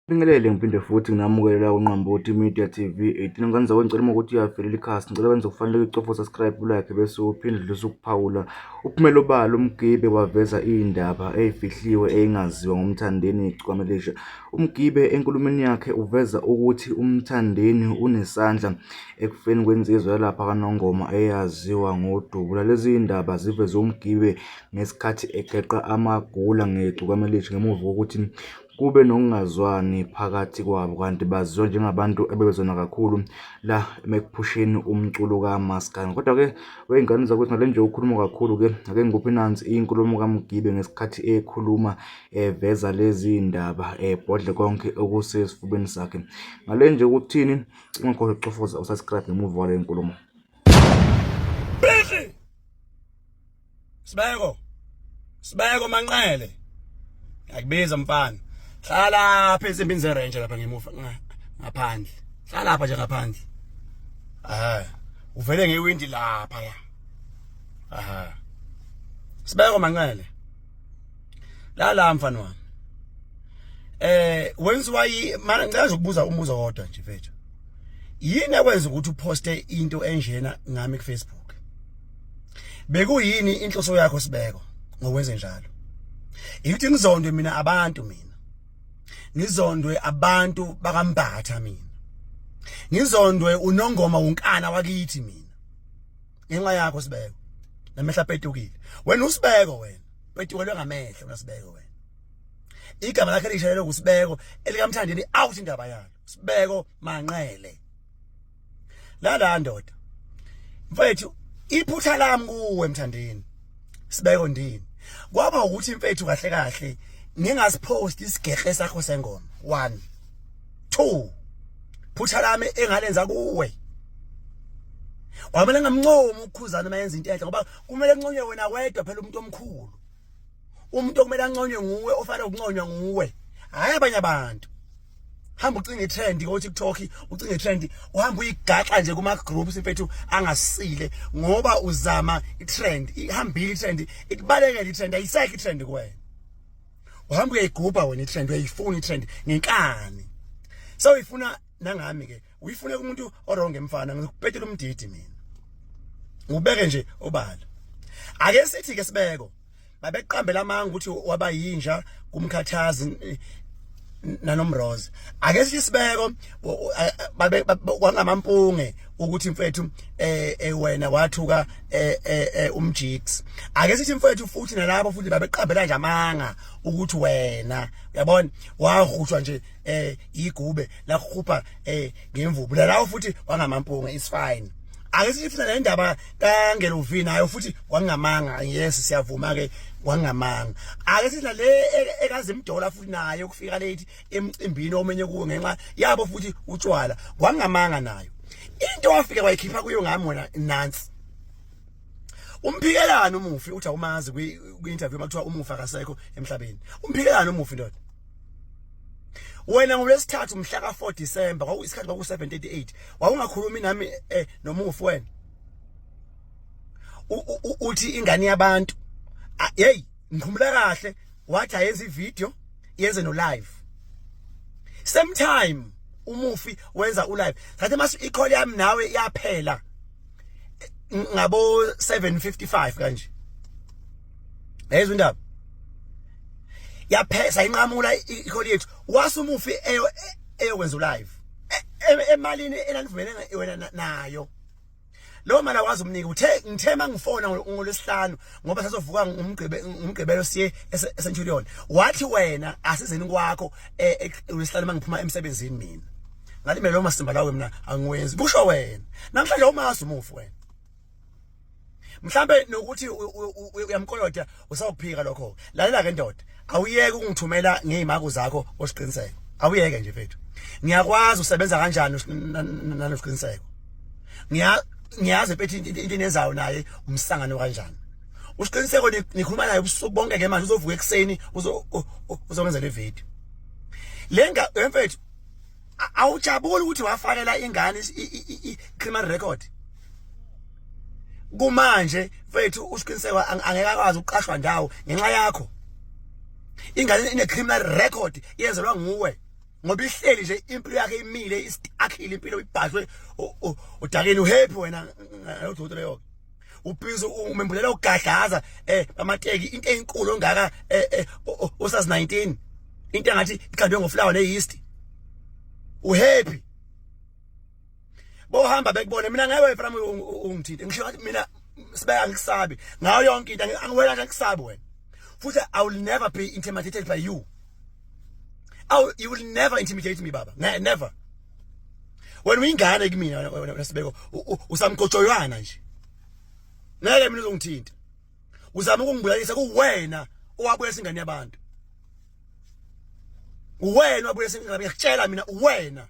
Bingelele ngiphinde futhi nginamukela uNqambothi Media TV 18 ngikwenza ngicela uma ukuthi uyavelela ikhasi ngicela wenze kufanele ucofa subscribe like bese uphinde dluse ukuphawula uphumelo balo uMgibe waveza indaba ezifihliwe engaziwa ngumthandeni icwamelisha. uMgibe enkulumeni yakhe uveza ukuthi umthandeni unesandla ekufeni kwensizwa lapha kaNongoma eyaziwa ngoDubula. Lezi indaba ziveze uMgibe ngesikhathi egeqa amagula ngecwamelisha ngemuva kokuthi kube nokungazwani phakathi kwabo kanti baziwa njengabantu ebebezona kakhulu la emekuphusheni umculo kaMaskandi. Kodwa-ke wey'ngane zakwethu ngale nje ukhuluma kakhulu-ke ake ngikuphi nansi inkulumo kaMgibe ngesikhathi ekhuluma eveza lezi ndaba ebhodle konke okusesifubeni sakhe. Ngale nje ukuthini ungakhohlwa ukucofoza usubscribe ngemuva wale nkulumo. Bishi Sibeko Manqele akubiza mfana. Hlala lapha ezimbini zerenje lapha ngemuva ngaphandle. Hlala lapha nje ngaphandle. Uvele ngewindi lapha ya. Sibeko Manqele. La mfana wami. Wenziwa mana ngicela ukubuza umbuzo wodwa nje mfethu. Yini ekwenza ukuthi uposte into enjena ngami ku Facebook? Bekuyini inhloso yakho Sibeko ngokwenze njalo? Ithi ngizondwe mina abantu mina. Ngizondwe abantu bakambatha mina. Ngizondwe uNongoma unkana wakithi mina. Ngenxa yakho Sibeko. Namehla petukile. Wena uSibeko wena. Petukelwe ngamehlo wena Sibeko wena. Igama lakhe lishayelwe kuSibeko elikamthandeni out indaba yalo. Sibeko Manqele. La ndoda. Mfethu iphutha lami kuwe emthandeni. Sibeko ndini. Kwaba ukuthi mfethu kahle kahle ngingasipost isigehle sakho sengoma 1 2 phutha lami engalenza kuwe. Wamele ngamncomo ukukhuzana mayenza into enhle ngoba kumele kunconywe wena wedwa phela umuntu omkhulu. Umuntu okumele anconywe nguwe ofanele ukunconywa nguwe. Hayi abanye abantu. Hamba ucinga itrend ko TikTok, ucinga itrend, uhamba uyigaxa nje kuma groups mfethu angasile ngoba uzama itrend, ihambile itrend, ikubalekela itrend, ayisekho itrend kuwena. Uhamba uyayigubha wena itrend, uyayifuna itrend ngenkani. So uyifuna nangami ke, uyifuna kumuntu orong emfana, ngikuphetela umdidi mina. Ngubeke nje obala. Ake sithi ke Sibeko, babeqambela amanga ukuthi waba yinja kumkhathazi nanomroza. Ake sithi Sibeko kwangamampunge ukuthi mfethu wena wathuka umjigs. Ake sithi mfethu futhi nalabo futhi babeqambela nje amanga ukuthi wena uyabona wahutshwa nje igube la khupha ngemvubu lawo futhi wangamampunge is fine. Ake sithi futhi le ndaba kaNgelovi nayo futhi wangamanga. Yes siyavuma ke wangamanga. Ake sithi le ekazimdola futhi nayo kufika late emcimbini omenye kuwe ngenxa yabo futhi utshwala wangamanga nayo. Into wafika wayikhipha kuyo ngami wena nansi. Umphikelana umufi uthi awumazi kwi-interview makuthiwa umufi akasekho emhlabeni. Umphikelana umufi ndoda. Wena ngolwesithathu mhla ka4 December kwakuyisikhathi kwaku 738 wawungakhulumi nami nomufi wena. Uthi ingane yabantu. Hey ngikhumbula kahle wathi ayenza ivideo yenze no live. Same time umufi wenza ulive. Sathi mase icall yami nawe yaphela ngabo 7:55 kanje. Yezwe indaba. Yaphesa inqamula icall yethu wasumufi eyokwenza ulive. Emalini enanivumelene wena nayo. Lo mala wazi umnike uthe ngithema ngifona ngolesihlanu ngoba sazovuka umgqibelo siye eCenturion. Wathi wena asizeni kwakho ngolesihlanu mangiphuma emsebenzini mina. Ngathi lo masimba lawe mina angiwenzi. Busho wena. Namhlanje umazi umufi wena. Mhlambe nokuthi uyamkolota usawuphika lokho. Lalela ke ndoda. Awuyeke ukungithumela ngezimako zakho osiqiniseko. Awuyeke nje mfethu. Ngiyakwazi usebenza kanjani nosiqiniseko. Ngiyazi bethi into enezayo naye umsangano kanjani. Usiqiniseko nikhuluma naye ubusuku bonke ke manje uzovuka ekseni uzokwenza le video. Lenga mfethu awujabuli ukuthi wafakela ingane i-criminal record. Kumanje mfethu usiqiniseko angeke akwazi ukuqashwa ndawo ngenxa yakho. Ingane ine criminal record yenzelwa nguwe. ngoba ihleli nje impilo yakhe imile isiakhile impilo ibhashwe udakeni uhappy wena ngayodota leyo ubhizo umembulela ugadlaza amateki into ezinkulu ongaka osazi 19 into engathi ikhandwe ngoflower neyeast uhappy bohamba bekubone mina ngawe from ungithinte ngisho ngathi mina sibeka ngisabi ngayo yonke into angiwela nje ngisabi wena futhi I will never be intimidated by you. You will never intimidate me baba. Never. When we ingane kimi wena sibeko usamgojoyana nje. Ngeke mina uzongithinta. Uzama ukungibulalisa kuwena owabuye singane yabantu. Uwena wabuye singane yakutshela mina uwena.